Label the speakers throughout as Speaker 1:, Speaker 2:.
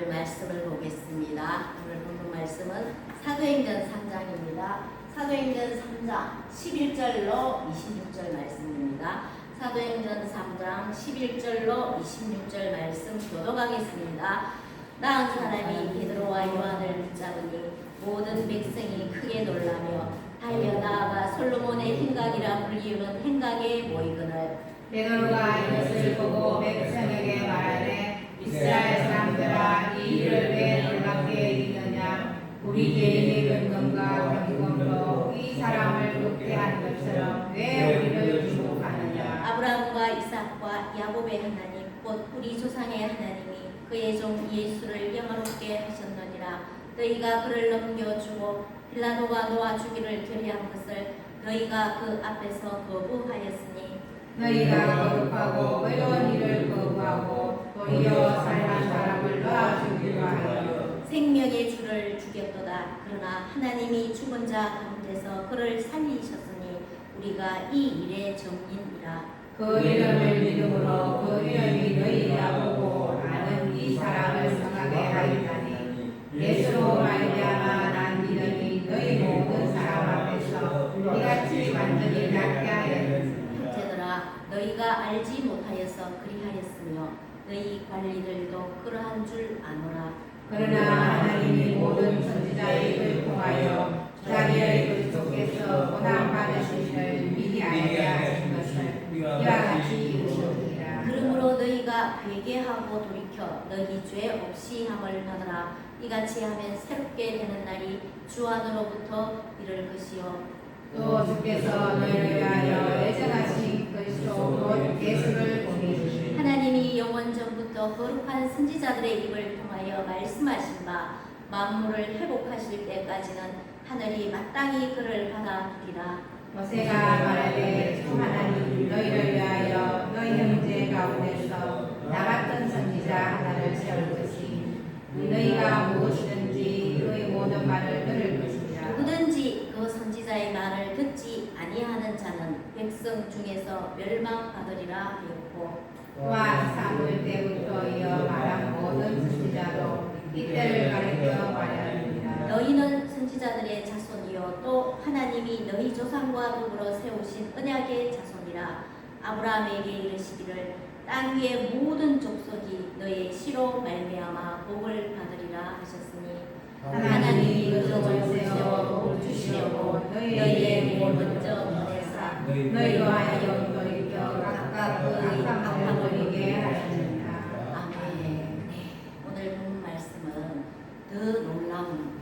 Speaker 1: 오늘 말씀을 보겠습니다. 오늘 본문 말씀은 사도행전 3장입니다. 사도행전 3장 11절로 26절 말씀입니다. 사도행전 3장 11절로 26절 말씀 교독하겠습니다. 나은 사람이 베드로와 요한을 붙잡으니 모든 백성이 크게 놀라며 달려 나아가 솔로몬의 행각이라 불리우는 행각에 모이거늘
Speaker 2: 베드로가 이것을 보고 백성에게 말하되 이스라엘 사람들아 이 일을 왜 놀랍게 여기느냐. 우리 개인의 근검과 경건으로 이 사람을 돕게 한 것처럼 왜 우리를 주목하느냐.
Speaker 1: 아브라함과 이삭과 야곱의 하나님 곧 우리 조상의 하나님이 그의 종 예수를 영화롭게 하셨느니라. 너희가 그를 넘겨주고 빌라도가 놓아 주기를 결의한 것을 너희가 그 앞에서 거부하였으니
Speaker 2: 너희가 거룩하고 의로운 일을 거부하고 도리어 살란 사람을 놓아주기로 하여
Speaker 1: 생명의 주를 죽였도다. 그러나 하나님이 죽은 자 가운데서 그를 살리셨으니 우리가 이 일의 정인이라.
Speaker 2: 그 이름을 믿음으로 그 이름이 너희가 보고 나는 이 사람을 성하게 하였다니 예수로 말미암아 난 믿으니 너희 모든 사람 앞에서 이같이 완전히 낫게 하였으니
Speaker 1: 형제들아 너희가 알지 못하여서 그리하였으며 너희 관리들도 그러한 줄 아노라.
Speaker 2: 그러나 하나님이 모든 선지자의 입을 통하여 자기의 그리스도께서 고난받으신 일을 미리 알게 하신 것을 이와 같이 이루셨느니라.
Speaker 1: 그러므로 너희가 회개하고 돌이켜 너희 죄 없이 함을 받으라. 이같이 하면 새롭게 되는 날이 주 안으로부터 이를 것이요
Speaker 2: 또 주께서 너희를 위하여 예정하신 그리스도 곧 예수를 보내주시니
Speaker 1: 하나님이 영원 전부터 거룩한 선지자들의 입을 통하여 말씀하신 바 만물을 회복하실 때까지는 하늘이 마땅히 그를 받아두리라.
Speaker 2: 모세가 말하되 주 하나님 너희를 위하여 너희 형제 가운데서 나 같은 선지자 하나를 세울 것이 너희가 무엇이든지 그의 모든 말을 들을 것이라.
Speaker 1: 누구든지 그 선지자의 말을 듣지 아니하는 자는 백성 중에서 멸망받으리라 하였고
Speaker 2: 또한 사무엘 때부터 이어 말한 모든 선지자도 이때를 가리켜 말하느니라.
Speaker 1: 너희는 선지자들의 자손이요 또 하나님이 너희 조상과 더불어 세우신 언약의 자손이라. 아브라함에게 이르시기를 땅 위의 모든 족속이 너의 씨로 말미암아 복을 받으리라 하셨으니 하나님이 그 종을 세워 복 주시려고 너희에게 먼저 보내사
Speaker 2: 너희로 하여 돌이켜 각각 그 악한 버리게 하시느니라.
Speaker 1: 아멘. 네, 오늘 본 말씀은 더 놀라운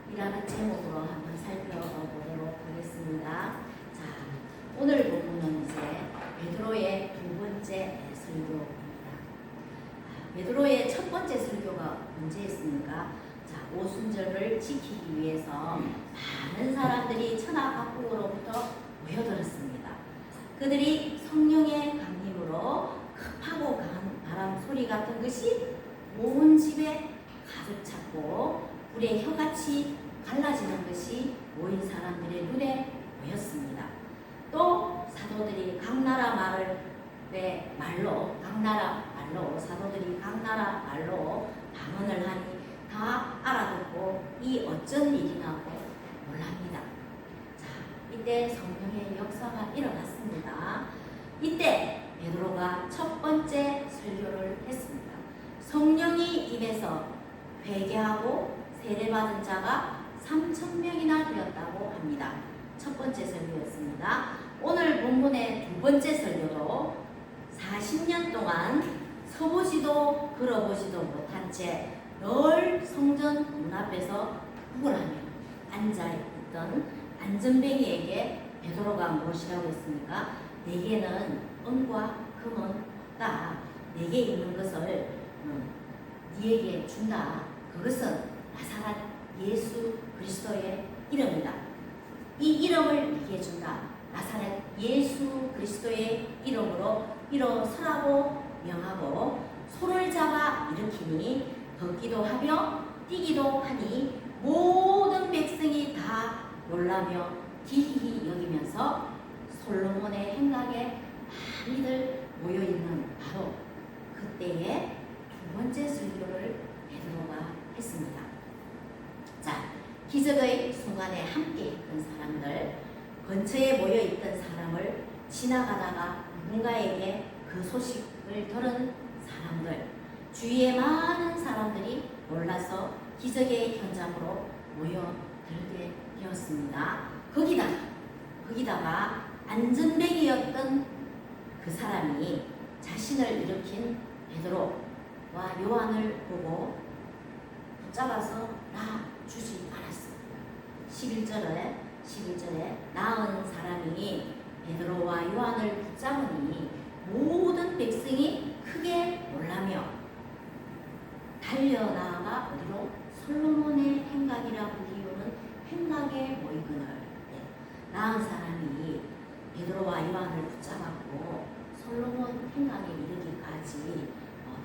Speaker 1: 일이라는 제목으로 한번 살펴보도록 하겠습니다. 자, 오늘 본문은 이제 베드로의 두 번째 설교입니다. 베드로의 첫 번째 설교가 언제였습니까? 자, 오순절을 지키기 위해서 많은 사람들이 천하 각국으로부터 모여들었습니다. 그들이 성령의 강림으로 급하고 강한 바람 소리 같은 것이 온 집에 가득 찼고 불의 혀같이 갈라지는 것이 모인 사람들의 눈에 보였습니다. 또 사도들이 각 나라 사도들이 각 나라 말로 방언을 하니 다 알아듣고 이 어쩐 일이냐고 놀랍니다. 자, 이때 성령의 역사가 일어났습니다. 이때 베드로가 첫 번째 설교를 했습니다. 성령이 임해서 회개하고 세례받은 자가 3,000명이나 되었다고 합니다. 첫 번째 설교였습니다. 오늘 본문의 두 번째 설교도 40년 동안 서보지도 걸어보지도 못한 채 늘 성전 문 앞에서 구걸하며 앉아있던 안전뱅이에게 베드로가 무엇이라고 했습니까? 내게는 은과 금은 없다. 내게 있는 것을 네게 준다. 그것은 나사렛 예수 그리스도의 이름이다. 이 이름을 네게 준다. 나사렛 예수 그리스도의 이름으로 일어서라고 명하고 손을 잡아 일으키니 걷기도 하며 뛰기도 하니 모든 백성이 다 놀라며 기이히 여기면서 솔로몬의 행각에 많이들 모여있는 바로 그때의 두 번째 설교를 기적의 순간에 함께 있던 사람들, 근처에 모여 있던 사람을 지나가다가 누군가에게 그 소식을 들은 사람들, 주위에 많은 사람들이 놀라서 기적의 현장으로 모여들게 되었습니다. 거기다가 안전뱅이였던 그 사람이 자신을 일으킨 베드로와 요한을 보고 붙잡아서 놔주지 않았습니다. 11절에 나은 사람이 베드로와 요한을 붙잡으니 모든 백성이 크게 놀라며 달려나가 어디로? 솔로몬의 행각이라 불리우는 행각에 모이거늘. 나은 사람이 베드로와 요한을 붙잡았고 솔로몬 행각에 이르기까지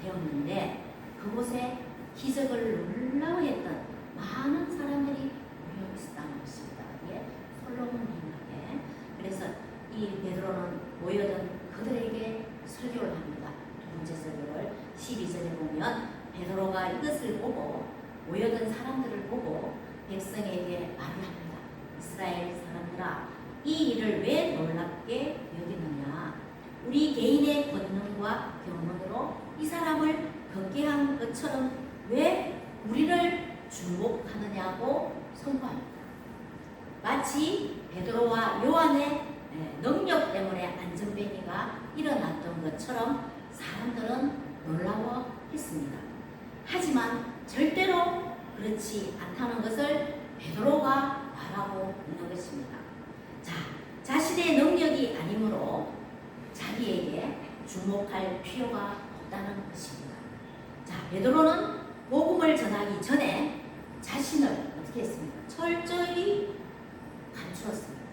Speaker 1: 되었는데 그곳에 기적을 놀라워했던 많은 사람들이 모여 있었다는 것입니다. 솔로몬 행각에. 그래서 이 베드로는 모여든 그들에게 설교를 합니다. 두 번째 설교를 12절에 보면 베드로가 이것을 보고 모여든 사람들을 보고 백성에게 말을 합니다. 이스라엘 사람들아, 이 일을 왜 놀랍게 여기느냐? 우리 개인의 권능과 경험으로 이 사람을 걷게 한 것처럼 왜 우리를 주목하느냐고 선포합니다. 마치 베드로와 요한의 능력 때문에 안전뱅이가 일어났던 것처럼 사람들은 놀라워했습니다. 하지만 절대로 그렇지 않다는 것을 베드로가 말하고 있는 것입니다. 자신의 능력이 아니므로 자기에게 주목할 필요가 없다는 것입니다. 베드로는 복음을 전하기 전에 자신을 어떻게 했습니까? 철저히 감추었습니다.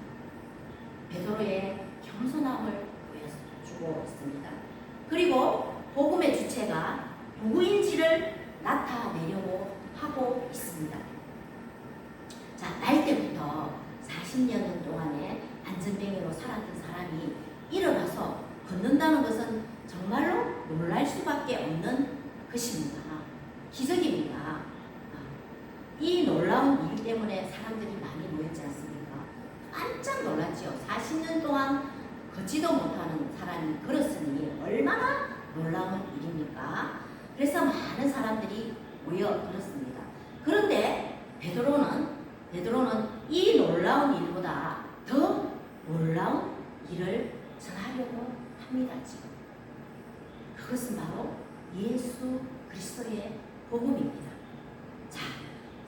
Speaker 1: 베드로의 겸손함을 보여주고 있습니다. 그리고 복음의 주체가 누구인지를 나타내려고 하고 있습니다. 날 때부터 40년 동안에 안전뱅이로 살았던 사람이 일어나서 걷는다는 것은 정말로 놀랄 수밖에 없는 것입니다. 기적입니다. 이 놀라운 일 때문에 사람들이 많이 모였지 않습니까? 깜짝 놀랐죠. 40년 동안 걷지도 못하는 사람이 걸었으니 얼마나 놀라운 일입니까? 그래서 많은 사람들이 모여들었습니다. 그런데 베드로는 이 놀라운 일보다 더 놀라운 일을 전하려고 합니다. 지금 그것은 바로 예수 그리스도의 복음입니다.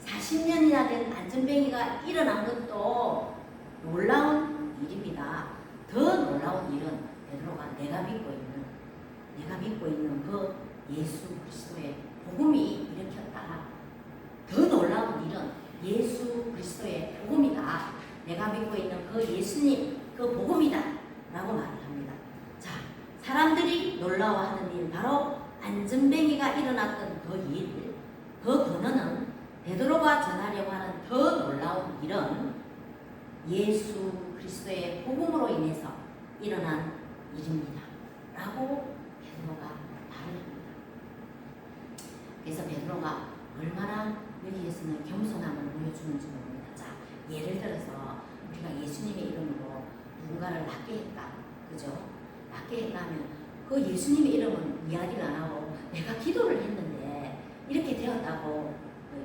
Speaker 1: 40년이나 된 안전뱅이가 일어난 것도 놀라운 일입니다. 더 놀라운 일은 베드로가 내가 믿고 있는 그 예수 그리스도의 복음이 일으켰다. 더 놀라운 일은 예수 그리스도의 복음이다. 내가 믿고 있는 그 예수님 그 복음이다 라고 말을 합니다. 사람들이 놀라워하는 일, 바로 안전뱅이가 일어났던 그 일, 그 근원은 베드로가 전하려고 하는 더 놀라운 일은 예수 그리스도의 복음으로 인해서 일어난 일입니다 라고 베드로가 말을 합니다. 그래서 베드로가 얼마나 여기에서는 겸손함을 보여주는지 모릅니다. 예를 들어서 우리가 예수님의 이름으로 누군가를 낫게 했다. 그죠? 낫게 했다면 그 예수님의 이름은 이야기를 안 하고 내가 기도를 했는데 이렇게 되었다고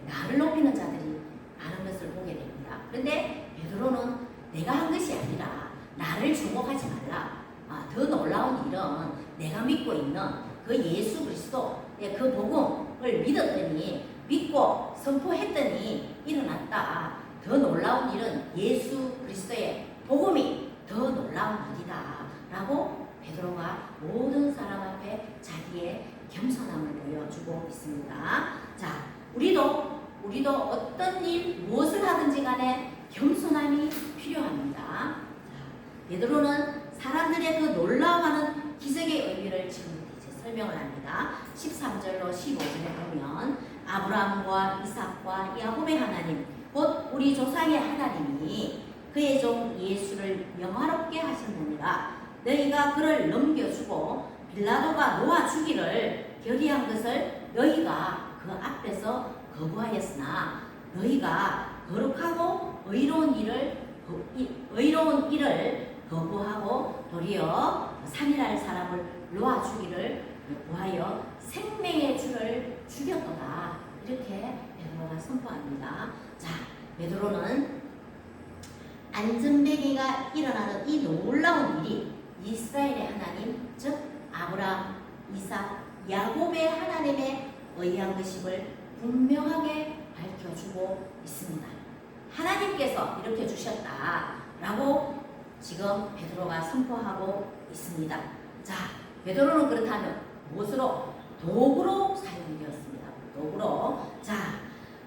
Speaker 1: 나를 높이는 자들이 많은 것을 보게 됩니다. 그런데 베드로는 내가 한 것이 아니라 나를 주목하지 말라. 더 놀라운 일은 내가 믿고 있는 그 예수 그리스도의 그 복음을 믿고 선포했더니 일어났다. 더 놀라운 일은 예수 그리스도의 복음이 더 놀라운 일이다 라고 베드로가 모든 사람 앞에 자기의 겸손함을 보여주고 있습니다. 우리도 어떤 일 무엇을 하든지 간에 겸손함이 필요합니다. 베드로는 사람들의 그 놀라워하는 기적의 의미를 지금 이제 설명을 합니다. 13절로 15절에 보면 아브라함과 이삭과 야곱의 하나님 곧 우리 조상의 하나님이 그의 종 예수를 영화롭게 하셨느니라. 너희가 그를 넘겨주고 빌라도가 놓아 주기를 결의한 것을 너희가 그 앞에서 거부하였으나 너희가 거룩하고 의로운 일을 거부하고 도리어 살인할 사람을 놓아 주기를 구하여 생명의 주를 죽였도다. 이렇게 베드로가 선포합니다. 자, 베드로는 안전뱅이가 일어나는 이 놀라운 일이 이스라엘의 하나님, 즉 아브라함, 이삭, 야곱의 하나님에 의한 것임을 분명하게 밝혀주고 있습니다. 하나님께서 이렇게 주셨다라고 지금 베드로가 선포하고 있습니다. 자, 베드로는 그렇다면 무엇으로? 도구로 사용되었습니다. 도구로. 자,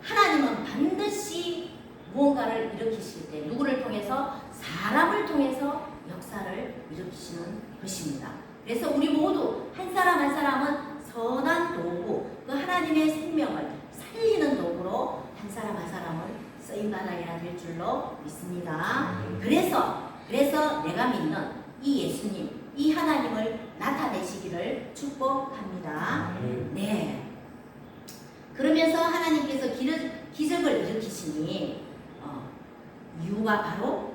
Speaker 1: 하나님은 반드시 무언가를 일으키실 때 누구를 통해서? 사람을 통해서 역사를 일으키시는 것입니다. 그래서 우리 모두 한 사람 한 사람은 선한 도구, 그 하나님의 생명을 살리는 도구로 한 사람 한 사람을 쓰임받아야 될 줄로 믿습니다. 그래서 내가 믿는 이 예수님, 이 하나님을 나타내시기를 축복합니다. 네. 그러면서 하나님께서 기적을 일으키시니 이유가 바로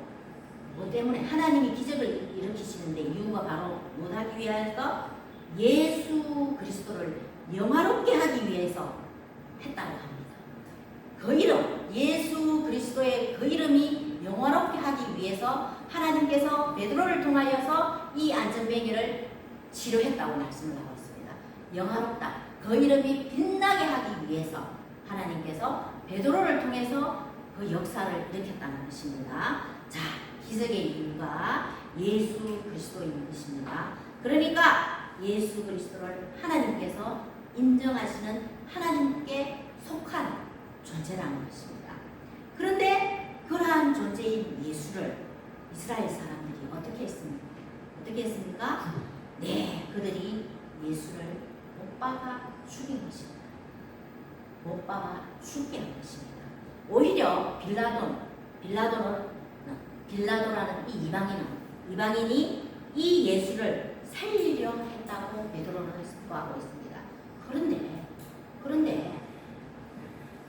Speaker 1: 뭐 때문에 하나님이 기적을 일으키시는데 이유가 바로 뭐하기 위해서? 예수 그리스도를 영화롭게 하기 위해서 했다고 합니다. 그 이름, 예수 그리스도의 그 이름이 영화롭게 하기 위해서 하나님께서 베드로를 통하여서 이 안전뱅이를 치료했다고 말씀을 하고 있습니다. 영화롭다. 그 이름이 빛나게 하기 위해서 하나님께서 베드로를 통해서 그 역사를 일으켰다는 것입니다. 자, 기적의 이유가 예수 그리스도인 것입니다. 그러니까 예수 그리스도를 하나님께서 인정하시는 하나님께 속한 존재라는 것입니다. 그런데 그러한 존재인 예수를 이스라엘 사람들이 어떻게 했습니까? 어떻게 했습니까? 네, 그들이 예수를 못 박아 죽인 것입니다. 못 박아 죽게 한 것입니다. 오히려 빌라도라는 이 이방인이 이 예수를 살리려 했다고 베드로는 선포하고 있습니다. 그런데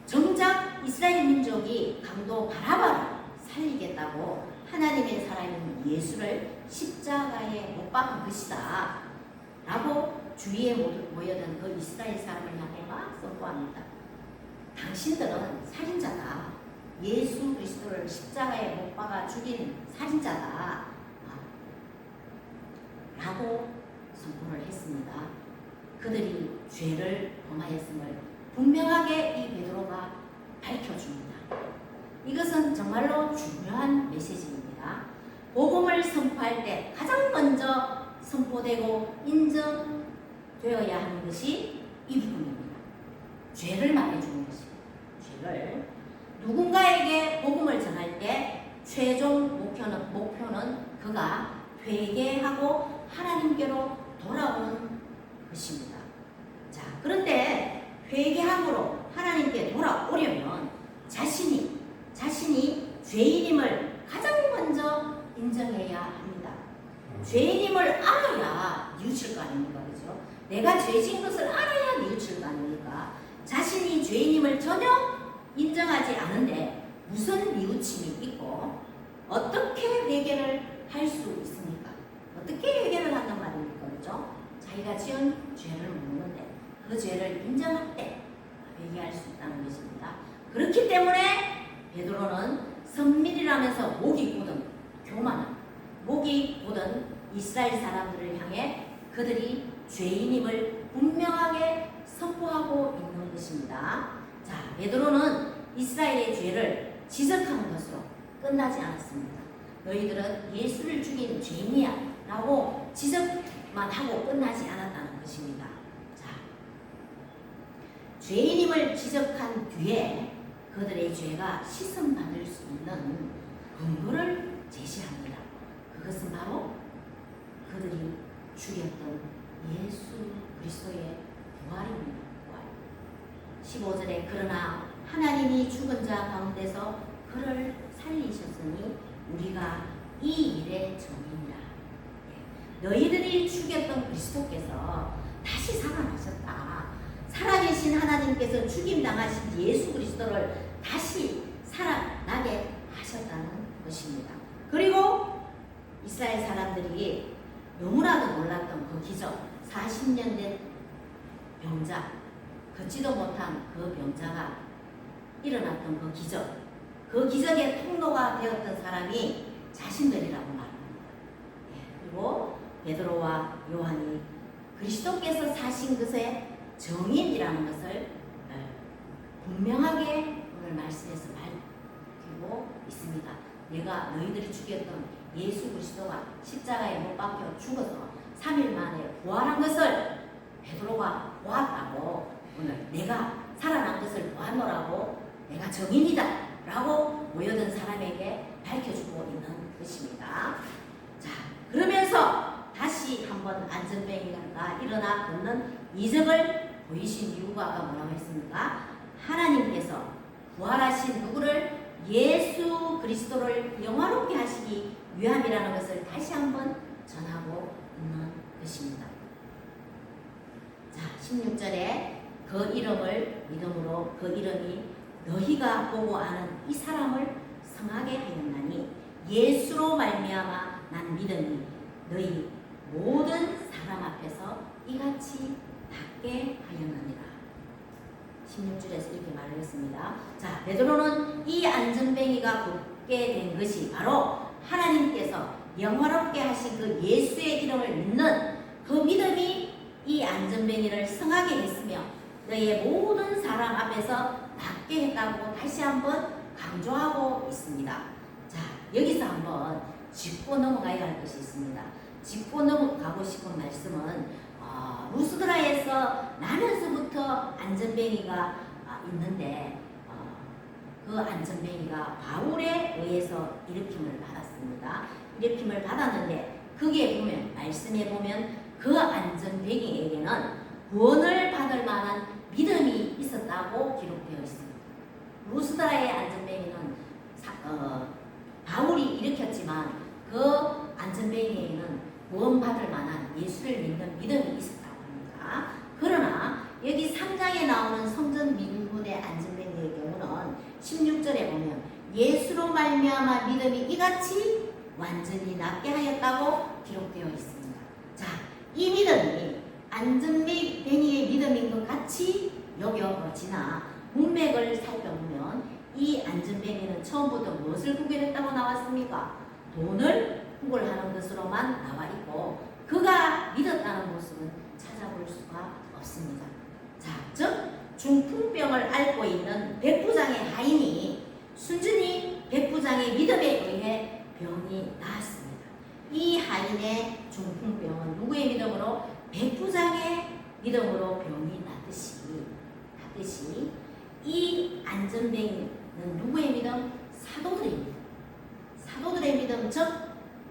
Speaker 1: 정작 이스라엘 민족이 강도 바라바를 살리겠다고 하나님의 사람인 예수를 십자가에 못 박은 것이다 라고 주위에 모여든 그 이스라엘 사람을 향해 막 선포합니다. 당신들은 살인자다. 예수 그리스도를 십자가에 못 박아 죽인 살인자다 라고 선포를 했습니다. 그들이 죄를 범하였음을 분명하게 이 베드로가 밝혀줍니다. 이것은 정말로 중요한 메시지입니다. 복음을 선포할 때 가장 먼저 선포되고 인정되어야 하는 것이 이 부분입니다. 죄를 말해주는 것입니다. 죄를. 누군가에게 복음을 전할 때 최종 목표는 그가 회개하고 하나님께로 돌아오는 것입니다. 자, 그런데 회개함으로 하나님께 돌아오려면 자신이 죄인임을 가장 먼저 인정해야 합니다. 죄인임을 알아야 뉘우칠 거 아닙니까? 그죠? 내가 죄진 것을 알아야 뉘우칠 거 아닙니까? 자신이 죄인임을 전혀 인정하지 않은데 무슨 뉘우침이 있고 어떻게 회개를 할 수 있습니까? 어떻게 회개를 한단 말입니까? 그죠? 자기가 지은 죄를 묻는데 그 죄를 인정할 때 회개할 수 있다는 것입니다. 그렇기 때문에 베드로는 선민이라면서 목이 고든 교만한 목이 고든 이스라엘 사람들을 향해 그들이 죄인임을 분명하게 선포하고 있는 것입니다. 자, 베드로는 이스라엘의 죄를 지적하는 것으로 끝나지 않았습니다. 너희들은 예수를 죽인 죄인이야 라고 지적만 하고 끝나지 않았다는 것입니다. 자, 죄인임을 지적한 뒤에 그들의 죄가 씻음받을 수 있는 근거를 제시합니다. 그것은 바로 그들이 죽였던 예수 그리스도의 부활입니다. 부활. 15절에 그러나 하나님이 죽은 자 가운데서 그를 살리셨으니 우리가 이 일의 정인이라. 너희들이 죽였던 그리스도께서 다시 살아나셨다. 살아계신 하나님께서 죽임당하신 예수 그리스도를 다시 살아나게 하셨다는 것입니다. 그리고 이스라엘 사람들이 너무나도 놀랐던 그 기적, 40년 된 병자, 걷지도 못한 그 병자가 일어났던 그 기적, 그 기적의 통로가 되었던 사람이 자신들이라고 말합니다. 그리고 베드로와 요한이 그리스도께서 사신 것의 정인이라는 것을 분명하게 오늘 말씀에서 밝히고 있습니다. 내가 너희들이 죽였던 예수 그리스도가 십자가에 못 박혀 죽어서 3일 만에 부활한 것을 베드로가 보았다고, 오늘 내가 살아난 것을 보았노라고, 내가 정인이다 라고 모여든 사람에게 밝혀주고 있는 것입니다. 자, 그러면서 다시 한번 안전뱅이가 일어나 걷는 이적을 보이신 이유가 아까 뭐라고 했습니까? 하나님께서 부활하신 누구를? 예수 그리스도를 영화롭게 하시기 위함이라는 것을 다시 한번 전하고 있는 것입니다. 자, 16절에 그 이름을 믿음으로 그 이름이 너희가 보고 아는 이 사람을 성하게 하였나니 예수로 말미암아 난 믿음이 너희 모든 사람 앞에서 이같이 닿게 하였느니라. 16절에서 이렇게 말을 했습니다. 자, 베드로는 이 안전뱅이가 걷게 된 것이 바로 하나님께서 영화롭게 하신 그 예수의 이름을 믿는 그 믿음이 이 안전뱅이를 성하게 했으며 너희의 모든 사람 앞에서 낫게 했다고 다시 한번 강조하고 있습니다. 자, 여기서 한번 짚고 넘어가야 할 것이 있습니다. 짚고 넘어가고 싶은 말씀은 루스드라에서 나면서부터 안전뱅이가 있는데 그 안전뱅이가 바울에 의해서 일으킴을 받았습니다. 일으킴을 받았는데 거기에 보면, 말씀에 보면 그 안전뱅이에게는 구원을 받을 만한 믿음이 있었다고 기록되어 있습니다. 루스드라의 안전뱅이는 바울이 일으켰지만 그 안전뱅이에게는 구원받을 만한 예수를 믿는 믿음이 있었다고 합니다. 그러나 여기 3장에 나오는 성전 민군의 안전뱅이의 경우는 16절에 보면 예수로 말미암아 믿음이 이같이 완전히 낫게 하였다고 기록되어 있습니다. 자, 이 믿음이 안전뱅이의 믿음인 것 같이 여겨지나 문맥을 살펴보면 이 안전뱅이는 처음부터 무엇을 구별했다고 나왔습니까? 돈을 구걸하는 것으로만 나와 있고 그가 믿었다는 모습은 찾아볼 수가 없습니다. 자, 즉 중풍병을 앓고 있는 백부장의 하인이 순전히 백부장의 믿음에 의해 병이 나았습니다. 이 하인의 중풍병은 누구의 믿음으로? 백부장의 믿음으로 병이 낫듯이 이 안전뱅이는 누구의 믿음? 사도들의 믿음. 사도들의 믿음, 즉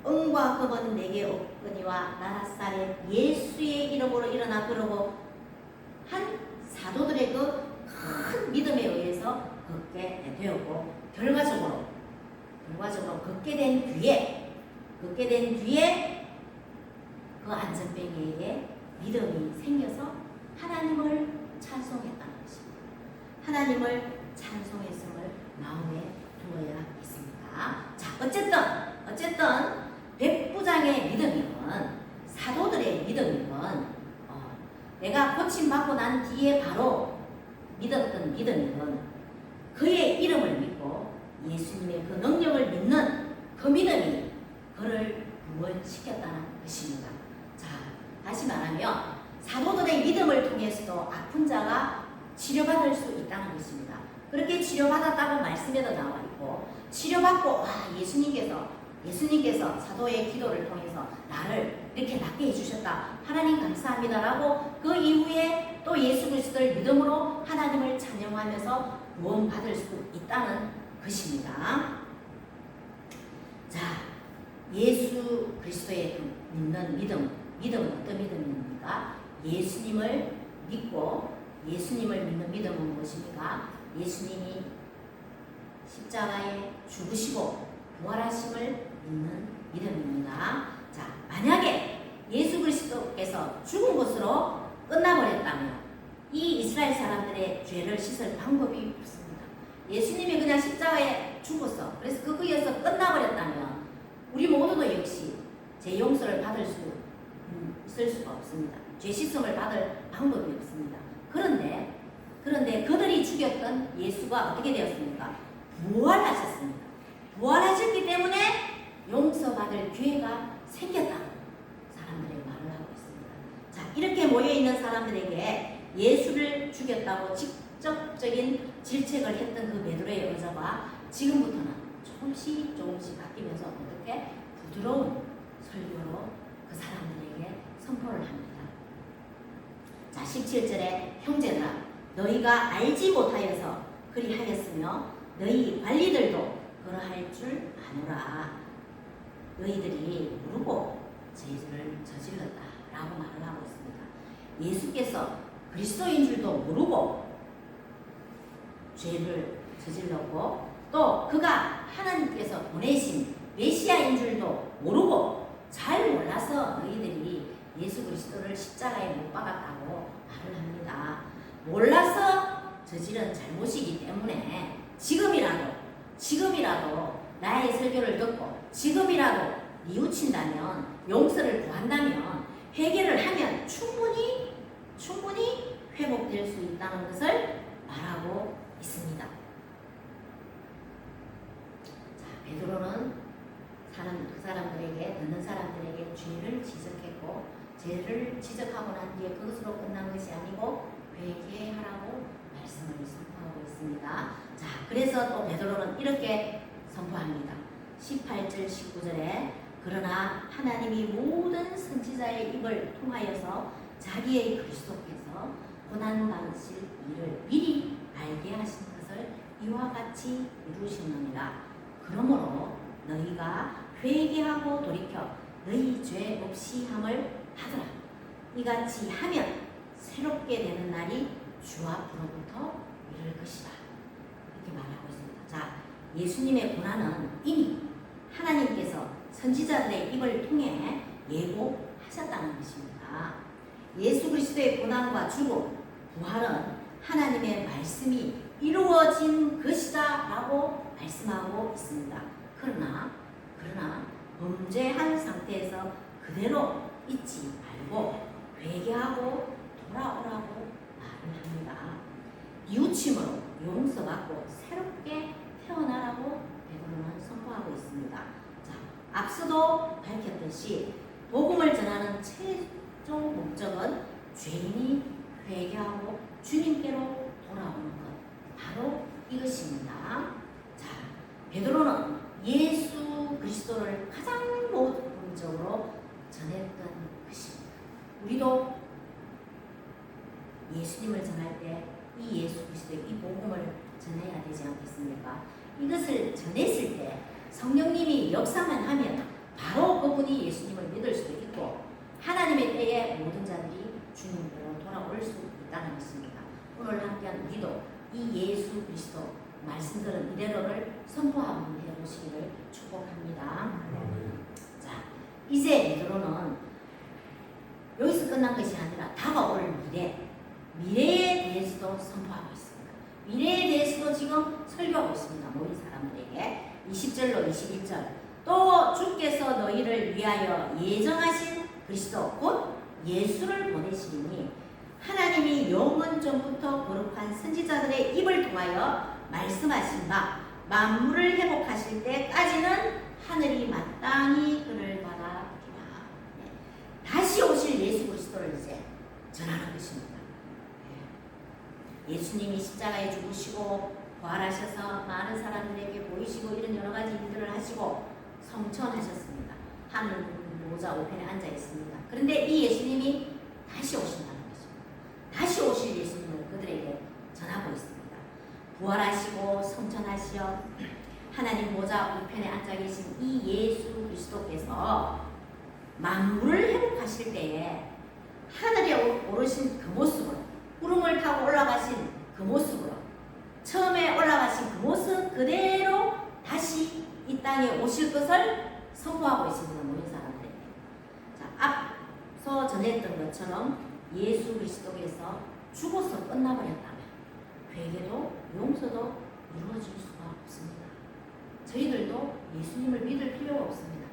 Speaker 1: 은과 금은 내게 없거니와 나라살에 예수의 이름으로 일어나 그러고 한 사도들의 그 큰 믿음에 의해서 걷게 되었고 결과적으로 걷게 된 뒤에 그 안전뱅이에게 믿음이 생겨서 하나님을 찬송했다는 것입니다. 하나님을 찬송했음을 마음에 두어야 했습니다. 자, 어쨌든 백부장의 믿음이건 사도들의 믿음이건 내가 고침받고 난 뒤에 바로 믿었던 믿음이건 그의 이름을 믿고 예수님의 그 능력을 믿는 그 믿음이 그를 구원시켰다는 것입니다. 자, 다시 말하면 사도들의 믿음을 통해서도 아픈 자가 치료받을 수 있다는 것입니다. 그렇게 치료받았다고 말씀에도 나와 있고 치료받고 예수님께서 사도의 기도를 통해서 나를 이렇게 낫게 해주셨다. 하나님 감사합니다라고 그 이후에 또 예수 그리스도를 믿음으로 하나님을 찬양하면서 구원받을 수 있다는 것입니다. 자, 예수 그리스도의 믿는 믿음은 어떤 믿음입니까? 예수님을 믿고 예수님을 믿는 믿음은 무엇입니까? 예수님이 십자가에 죽으시고 부활하심을 믿는 믿음입니다. 자, 만약에 예수 그리스도께서 죽은 것으로 끝나버렸다면 이 이스라엘 사람들의 죄를 씻을 방법이 없습니다. 예수님이 그냥 십자가에 죽었어. 그래서 거기에서 끝나버렸다면 우리 모두도 역시 제 용서를 받을 수 있을 수가 없습니다. 죄 씻음을 받을 방법이 없습니다. 그런데 그들이 죽였던 예수가 어떻게 되었습니까? 부활하셨습니다. 부활하셨기 때문에 용서받을 기회가 생겼다고 사람들이 말을 하고 있습니다. 자, 이렇게 모여있는 사람들에게 예수를 죽였다고 직접적인 질책을 했던 그 베드로의 의자가 지금부터는 조금씩 바뀌면서 어떻게 부드러운 설교로 그 사람들에게 선포를 합니다. 자, 17절에 형제들아 너희가 알지 못하여서 그리하였으며 너희 관리들도 그러할 줄 아노라. 너희들이 모르고 죄를 저질렀다라고 말을 하고 있습니다. 예수께서 그리스도인 줄도 모르고 죄를 저질렀고 또 그가 하나님께서 보내신 메시아인 줄도 모르고 잘 몰라서 너희들이 예수 그리스도를 십자가에 못 박았다고 말을 합니다. 몰라서 저지른 잘못이기 때문에 지금이라도 나의 설교를 듣고 지금이라도 뉘우친다면 용서를 구한다면 회개를 하면 충분히 회복될 수 있다는 것을 말하고 있습니다. 자, 베드로는 그 사람들에게 듣는 사람들에게 죄를 지적했고 죄를 지적하고 난 뒤에 그것으로 끝난 것이 아니고 회개하라고 말씀을 선포하고 있습니다. 자, 그래서 또 베드로는 이렇게 선포합니다. 18절 19절에 그러나 하나님이 모든 선지자의 입을 통하여서 자기의 그리스도께서 고난 받으실 일을 미리 알게 하신 것을 이와 같이 이루시느니라. 그러므로 너희가 회개하고 돌이켜 너희 죄 없이 함을 하더라. 이같이 하면 새롭게 되는 날이 주 앞으로부터 이를 것이다. 이렇게 말하고 있습니다. 자, 예수님의 고난은 이미 하나님께서 선지자들의 입을 통해 예고하셨다는 것입니다. 예수 그리스도의 고난과 죽음, 부활은 하나님의 말씀이 이루어진 것이다 라고 말씀하고 있습니다. 그러나 범죄한 상태에서 그대로 잊지 말고 회개하고 돌아오라고 말을 합니다. 뉘우침으로 용서받고 새롭게 태어나라고 베드로는 선포하고 있습니다. 자, 앞서도 밝혔듯이 복음을 전하는 최종 목적은 죄인이 회개하고 주님께로 돌아오는 것, 바로 이것입니다. 자, 베드로는 예수 그리스도를 가장 모범적으로 전했던 것입니다. 우리도 예수님을 전할 때 이 예수 그리스도의 이 복음을 전해야 되지 않겠습니까? 이것을 전했을 때 성령님이 역사만 하면 바로 그분이 예수님을 믿을 수도 있고 하나님의 때에 모든 자들이 주님께로 돌아올 수 있다는 것입니다. 오늘 함께한 우리도 이 예수 그리스도 말씀들은 이대로를 선포하는 되어보시기를 축복합니다. 자, 이제 베드로는 여기서 끝난 것이 아니라 다가올 미래에 대해서도 선포하고 있습니다. 미래에 대해서도 지금 설교하고 있습니다. 모인 사람들에게 20절로 21절 또 주께서 너희를 위하여 예정하신 그리스도 곧 예수를 보내시리니 하나님이 영원 전부터 거룩한 선지자들의 입을 통하여 말씀하신 바 만물을 회복하실 때까지는 하늘이 마땅히 그를 바라리라. 다시 오실 예수 그리스도를 이제 전하는 것입니다. 예수님이 십자가에 죽으시고 부활하셔서 많은 사람들에게 보이시고 이런 여러 가지 일들을 하시고 성천하셨습니다. 하늘 보좌 우편에 앉아 있습니다. 그런데 이 예수님이 다시 오신다는 것입니다. 다시 오실 예수님을 그들에게 전하고 있습니다. 부활하시고 성천하시어 하나님 보좌 우편에 앉아 계신 이 예수 그리스도께서 만물을 회복하실 때에 하늘에 오르신 그 모습으로 구름을 타고 올라가신 그 모습으로 처음에 올라가신 그 모습 그대로 다시 이 땅에 오실 것을 선포하고 있습니다. 모인 사람들에게. 자, 앞서 전했던 것처럼 예수 그리스도께서 죽어서 끝나버렸다면 회개도 용서도 이루어질 수가 없습니다. 저희들도 예수님을 믿을 필요가 없습니다.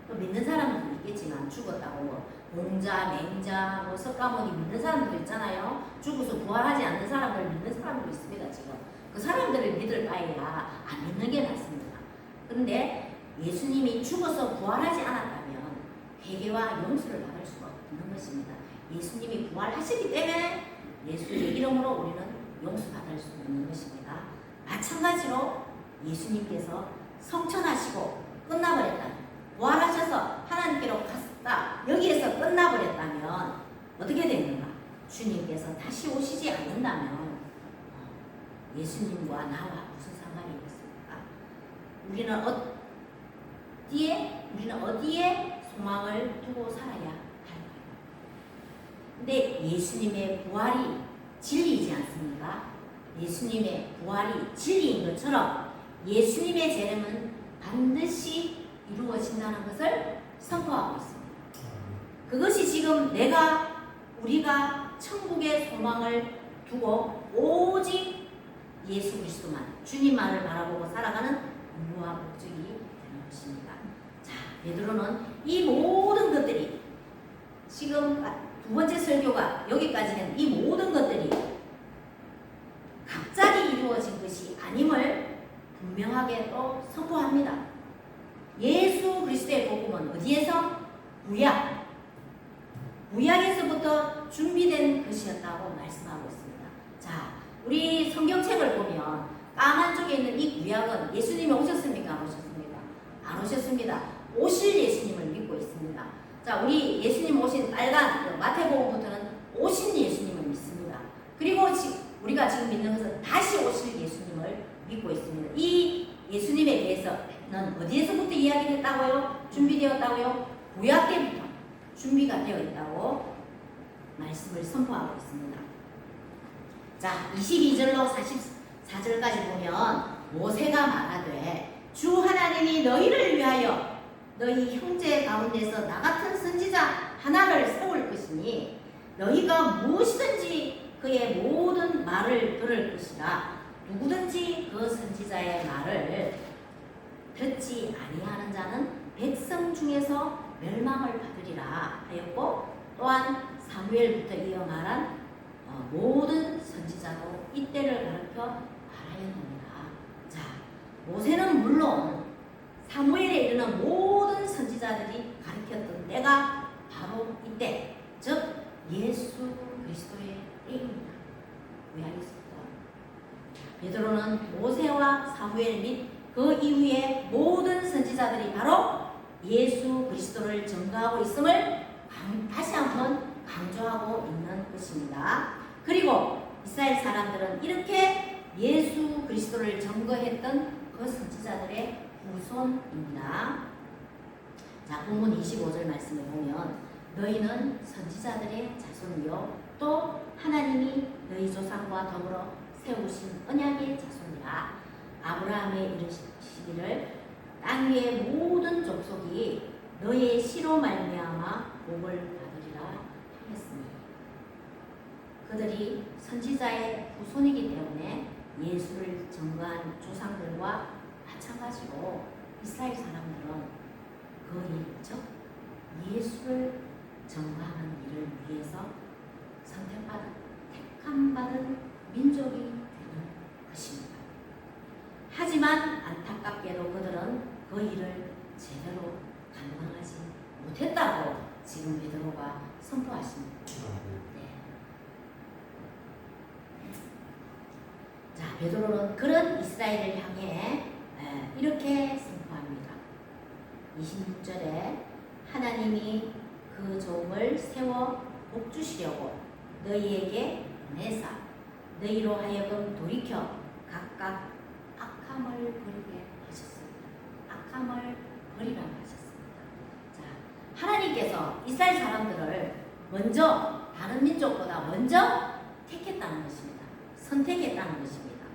Speaker 1: 또 믿는 사람들도 있겠지만 죽었다고 뭐 공자, 맹자, 뭐 석가모니 믿는 사람들도 있잖아요. 죽어서 부활하지 않는 사람들 믿는 사람도 있습니다. 지금 그 사람들을 믿을 바에야 안 믿는 게 낫습니다. 그런데 예수님이 죽어서 부활하지 않았다면 회개와 용서를 받을 수가 없는 것입니다. 예수님이 부활하시기 때문에 예수의 이름으로 우리는 용서받을 수 있는 것입니다. 마찬가지로 예수님께서 성천하시고 끝나버렸다면, 부활하셔서 하나님께로 갔다, 여기에서 끝나버렸다면 어떻게 되는가? 주님께서 다시 오시지 않는다면 예수님과 나와 무슨 상관이 있겠습니까? 우리는 어디에 소망을 두고 살아야 할까요? 근데 예수님의 부활이 진리이지 않습니까? 예수님의 부활이 진리인 것처럼 예수님의 재림은 반드시 이루어진다는 것을 선포하고 있습니다. 그것이 지금 우리가 천국의 소망을 두고 오직 예수 그리스도만, 주님만을 바라보고 살아가는 의무와 목적이 되는 것입니다. 자, 베드로는 이 모든 것들이 지금 두 번째 설교가 여기까지는 이 모든 것들이 갑자기 이루어진 것이 아님을 분명하게 또 선포합니다. 예수 그리스도의 복음은 어디에서? 구약에서부터 준비된 것이었다고 말씀하고 있습니다. 자, 우리 성경책을 보면 까만 쪽에 있는 이 구약은 예수님이 오셨습니까? 안 오셨습니까? 안 오셨습니다. 오실 예수님을 믿고 있습니다. 자, 우리 예수님 오신 빨간 마태복음부터는 오신 예수님을 믿습니다. 그리고 우리가 지금 믿는 것은 다시 오실 예수님을 믿고 있습니다. 이 예수님에 대해서는 어디에서부터 이야기됐다고요? 준비되었다고요? 구약 때부터 준비가 되어 있다고 말씀을 선포하고 있습니다. 자, 22절로 44절까지 보면 모세가 말하되 주 하나님이 너희를 위하여 너희 형제 가운데서 나 같은 선지자 하나를 세울 것이니 너희가 무엇이든지 그의 모든 말을 들을 것이라. 누구든지 그 선지자의 말을 듣지 아니하는 자는 백성 중에서 멸망을 받으리라 하였고, 또한 사무엘부터 이어 말한 모든 선지자도 이때를 가르쳐 말하였느니라. 자, 모세는 물론 사무엘에 이르는 모든 선지자들이 가르쳤던 때가 바로 이때, 즉 예수 그리스도의 때입니다. 구약에서부터 베드로는 모세와 사무엘 및 그 이후에 모든 선지자들이 바로 예수 그리스도를 전가하고 있음을 다시 한번 강조하고 있는 것입니다. 그리고 이스라엘 사람들은 이렇게 예수 그리스도를 전거했던 그 선지자들의 후손입니다. 자, 본문 25절 말씀을 보면 너희는 선지자들의 자손이요 또 하나님이 너희 조상과 더불어 세우신 언약의 자손이라. 아브라함의 이르시기를 땅 위의 모든 족속이 너의 씨로 말미암아 복을 받으리라 하였으니, 그들이 선지자의 후손이기 때문에 예수를 전거한 조상들과 마찬가지로 이스라엘 사람들은 그 일, 즉 예수를 전거하는 일을 위해서 선택받은, 택함받은 민족이 되는 것입니다. 하지만 안타깝게도 그들은 그 일을 제대로 감당하지 못했다고 지금 베드로가 선포하십니다. 네. 자, 베드로는 그런 이스라엘을 향해 이렇게 선포합니다. 26절에 하나님이 그 종을 세워 복주시려고 너희에게 보내사 너희로 하여금 돌이켜 각각 악함을 버리게 하셨습니다. 악함을 버리라고 하셨습니다. 자, 하나님께서 이스라엘 사람들을 먼저 다른 민족보다 먼저 택했다는 것입니다. 선택했다는 것입니다.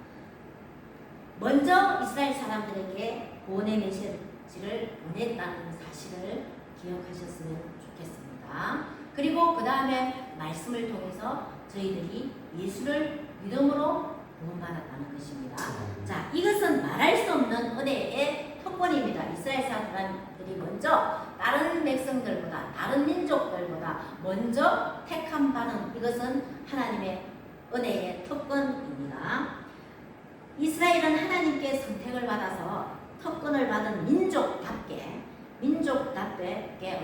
Speaker 1: 먼저 이스라엘 사람들에게 구원의 메시지를 보냈다는 사실을 기억하셨으면 좋겠습니다. 그리고 그 다음에 말씀을 통해서 저희들이 예수를 믿음으로 구원받았다는 것입니다. 자, 이것은 말할 수 없는 은혜의 특권입니다. 이스라엘 사람들이 먼저 다른 백성들보다, 다른 민족들보다 먼저 택함 받은 이것은 하나님의 은혜의 특권입니다. 이스라엘은 하나님께 선택을 받아서 특권을 받은 민족답게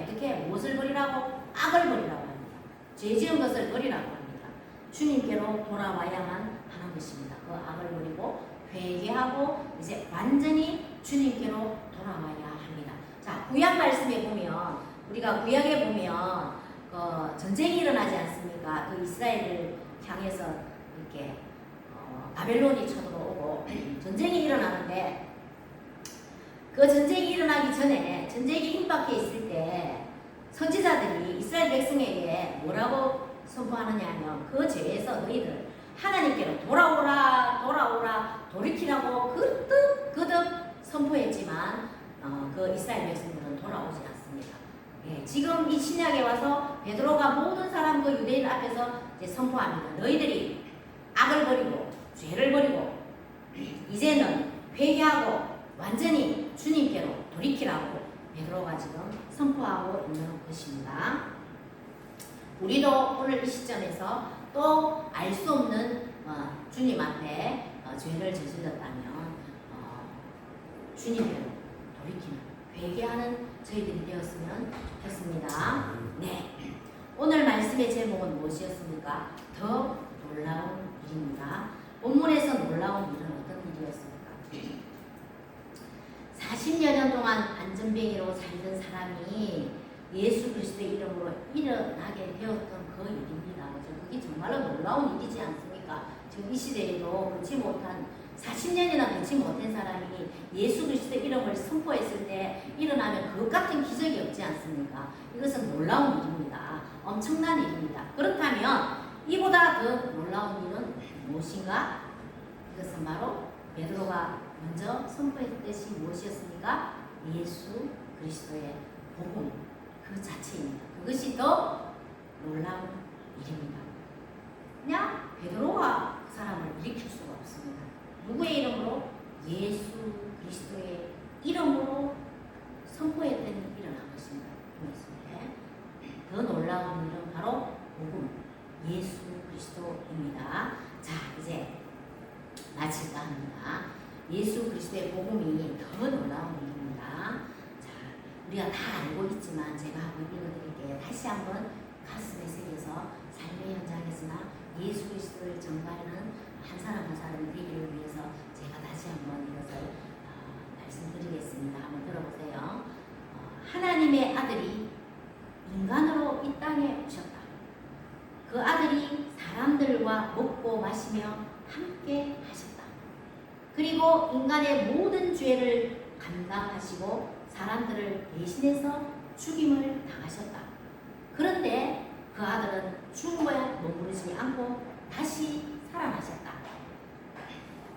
Speaker 1: 어떻게 무엇을 버리라고? 악을 버리라고 합니다. 죄 지은 것을 버리라고 합니다. 주님께로 돌아와야만 하는 것입니다. 그 악을 버리고 회개하고 이제 완전히 주님께로 돌아와야 합니다. 자, 구약 말씀에 보면, 우리가 구약에 보면 전쟁이 일어나지 않습니까? 그 이스라엘을 향해서 이렇게 바벨론이 쳐들어오고 전쟁이 일어나는데, 그 전쟁이 일어나기 전에, 전쟁이 임박해 있을 때 선지자들이 이스라엘 백성에게 뭐라고 선포하느냐 하면, 그 죄에서 너희들 하나님께로 돌아오라 돌이키라고 거듭 선포했지만 그 이스라엘 백성들은 돌아오지 않습니다. 예, 지금 이 신약에 와서 베드로가 모든 사람 그 유대인 앞에서 이제 선포합니다. 너희들이 악을 버리고 죄를 버리고 이제는 회개하고 완전히 주님께로 돌이키라고 베드로가 지금 선포하고 있는 것입니다. 우리도 오늘 이 시점에서 또 알 수 없는 주님 앞에 죄를 저질렀다면 주님께로 돌이키는, 회개하는 저희들이 되었으면 좋겠습니다. 네, 오늘 말씀의 제목은 무엇이었습니까? 더 놀라운 일입니다. 본문에서 놀라운 일은 어떤 일이었습니까? 40여 년 동안 안전뱅이로 살던 사람이 예수 그리스도의 이름으로 일어나게 되었던 그 일입니다. 그게 정말로 놀라운 일이지 않습니까? 지금 이 시대에도 그렇지 못한 40년이나 그렇지 못한 사람이 예수 그리스도의 이름을 선포했을 때 일어나면 그것 같은 기적이 없지 않습니까? 이것은 놀라운 일입니다. 엄청난 일입니다. 그렇다면 이보다 더 놀라운 일은 무엇인가? 이것은 바로 베드로가 먼저 선포했듯이 무엇이었습니까? 예수 그리스도의 복음 그 자체입니다. 그것이 더 놀라운 일입니다. 그냥 베드로가 그 사람을 일으킬 수가 없습니다. 누구의 이름으로? 예수 그리스도의 이름으로 선포했던 일어난 것입니다. 더 놀라운 일은 바로 복음 예수 그리스도입니다. 자, 이제 마칠까 합니다. 예수 그리스도의 복음이 더 놀라운 일입니다. 자, 우리가 다 알고 있지만 제가 한번 읽어드릴게요. 다시 한번 가슴에 새겨서 삶의 현장에서나 예수 그리스도를 전가하는 한 사람 한 사람이 되기를 위해서 제가 다시 한번 이것을 말씀드리겠습니다. 한번 들어보세요. 하나님의 아들이 인간으로 이 땅에 오셨다. 그 아들이 사람들과 먹고 마시며 함께 하셨다. 그리고 인간의 모든 죄를 감당하시고 사람들을 대신해서 죽임을 당하셨다. 그런데 그 아들은 죽음에 머무르지 않고 다시 살아나셨다.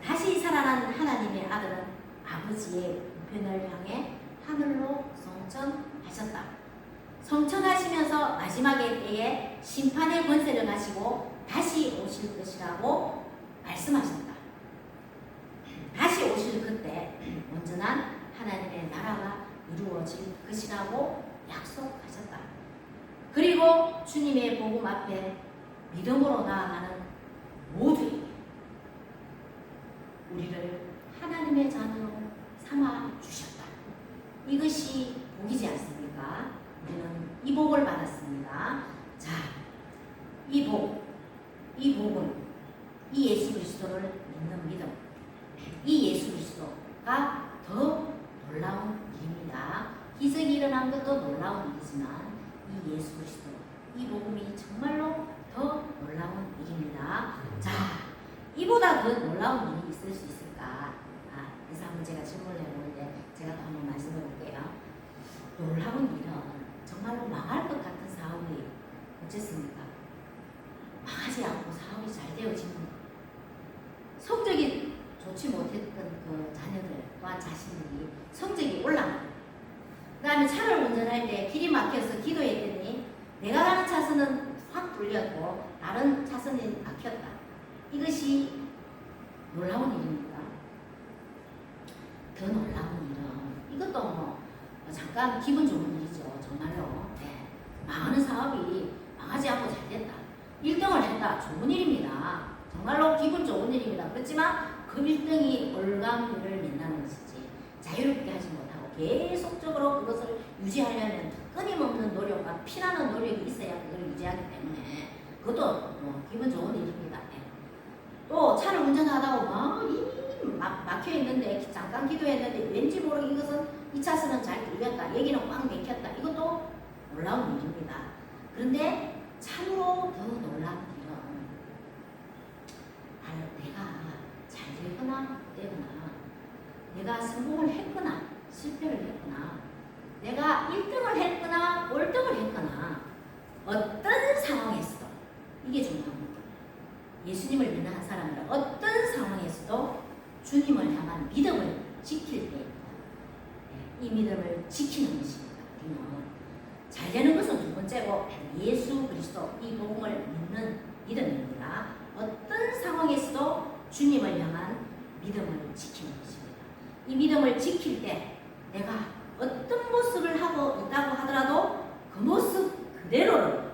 Speaker 1: 다시 살아난 하나님의 아들은 아버지의 우편을 향해 하늘로 성천하셨다. 성천하시면서 마지막의 때에 심판의 권세를 가지고 다시 오실 것이라고 말씀하셨다. 다시 오실 그때 온전한 하나님의 나라가 이루어질 것이라고 약속하셨다. 그리고 주님의 복음 앞에 믿음으로 나아가는 모두에게 우리를 하나님의 자녀로 삼아 주셨다. 이것이 복이지 않습니까? 우리는 이 복을 받았습니다. 자, 이 복은 이 예수 그리스도를 믿는 믿음, 이 예수 그리스도가 더 놀라운 일입니다. 기적이 일어난 것도 놀라운 일이지만 이 예수 그리스도, 이 복음이 정말로 더 놀라운 일입니다. 자, 이보다 더 놀라운 일이 있을 수 있을까? 그래서 한번 제가 질문을 해보는데 제가 또 한번 말씀해 볼게요. 놀라운 일은 정말로 망할 것 같은 사업이 어쨌습니까? 망하지 않고 사업이 잘 되어지는 것. 성적이 좋지 못했던 그 자녀들 또한 자신들이 성적이 올라가고, 그 다음에 차를 운전할 때 길이 막혀서 기도했더니 내가 가는 차선은 확 뚫렸고 다른 차선이 막혔다. 이것이 놀라운 일입니다. 더 놀라운 일은 이것도 잠깐 기분 좋은 일이죠. 정말로. 네. 망하는 사업이 망하지 않고 잘 됐다. 1등을 했다. 좋은 일입니다. 정말로 기분 좋은 일입니다. 그렇지만 그 1등이 올가미를 맺는 것이지 자유롭게 하지 못하고 계속적으로 그것을 유지하려면 끊임없는 노력과 피나는 노력이 있어야 그걸 유지하기 때문에 그것도 기분 좋은 일입니다. 네. 또 차를 운전하다가 막혀 있는데 잠깐 기도했는데 왠지 모르게 이것은 2차선은 잘 들렸다. 여기는 꽉 막혔다. 이것도 놀라운 일입니다. 그런데 참으로 더 놀라운 일은 내가 잘 되거나 못 되거나 내가 성공을 했거나 실패를 했거나 내가 1등을 했거나 꼴등을 했거나 어떤 상황에서도 이게 중요합니다. 예수님을 믿는 한 사람은 어떤 상황에서도 주님을 향한 믿음을 지킬 때입니다. 이 믿음을 지키는 것입니다. 우리는 잘 되는 것은 두 번째고 예수 그리스도 이 복음을 믿는 믿음입니다. 어떤 상황에서도 주님을 향한 믿음을 지키는 것입니다. 이 믿음을 지킬 때 내가 어떤 모습을 하고 있다고 하더라도 그 모습 그대로를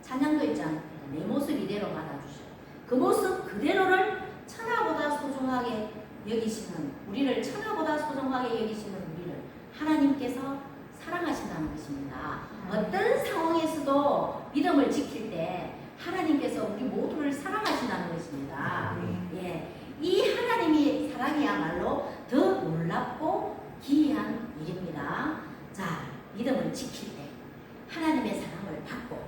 Speaker 1: 찬양도 있지 않습니까? 내 모습 이대로 받아주시오. 그 모습 그대로를 천하보다 소중하게 여기시는 우리를 천하보다 소중하게 여기시는 우리를 하나님께서 사랑하신다는 것입니다. 어떤 상황에서도 믿음을 지킬 때 하나님께서 우리 모두를 사랑하신다는 것입니다. 예, 이 하나님의 사랑이야말로 더 놀랍고 기이한 일입니다. 자, 믿음을 지킬 때 하나님의 사랑을 받고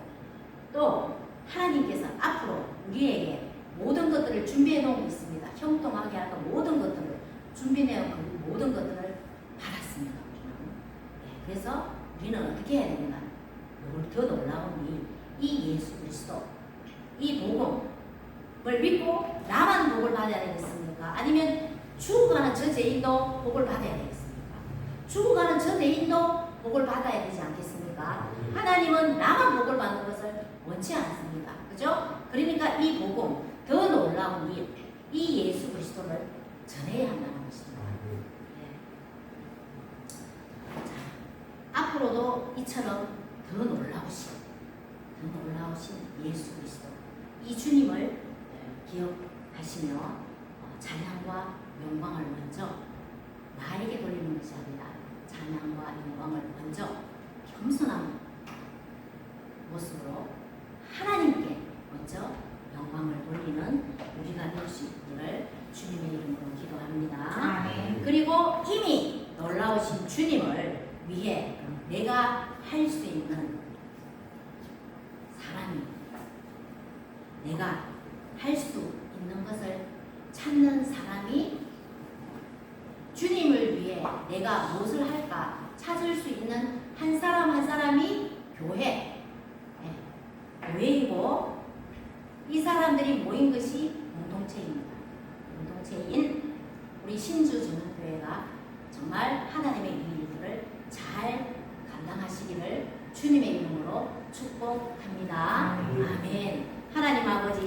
Speaker 1: 또 하나님께서 앞으로 우리에게 모든 것들을 준비해 놓은 있습니다. 형통하게 할 모든 것들을 준비해 놓은 그 모든 것들을 받았습니다. 네, 그래서 우리는 어떻게 해야 됩니까? 더 놀라운 이 예수 그리스도 이 복음을 믿고 나만 복을 받아야 되겠습니까? 아니면 죽어가는 저 죄인도 복을 받아야 되겠습니까? 죽어가는 저 죄인도 복을 받아야 되지 않겠습니까? 하나님은 나만 복을 받는 것을 원치 않습니다. 그죠? 그러니까 이 복음, 더 놀라운 이 예수 그리스도를 전해야 한다는 것입니다. 네. 자, 앞으로도 이처럼 더 놀라우신 예수 그리스도 이 주님을 기억하시며 찬양과 영광을 먼저 나에게 돌리는 것이 아니라 찬양과 영광을 먼저 겸손한 모습으로 하나님께 먼저 영광을 돌리는 우리가 될 수 있기를 주님의 이름으로 기도합니다.
Speaker 2: 아멘.
Speaker 1: 그리고 이미 놀라우신 주님을 위해 내가 할 수 있는 사람이 내가 할 수 있는 것을 찾는 사람이 주님을 위해 내가 무엇을 할까 찾을 수 있는 한 사람 한 사람이 교회이고 이 사람들이 모인 것이 공동체입니다. 공동체인 우리 신주전원교회가 정말 하나님의 이 일들을 잘 감당하시기를 주님의 이름으로 축복합니다. 아멘. 하나님 아버지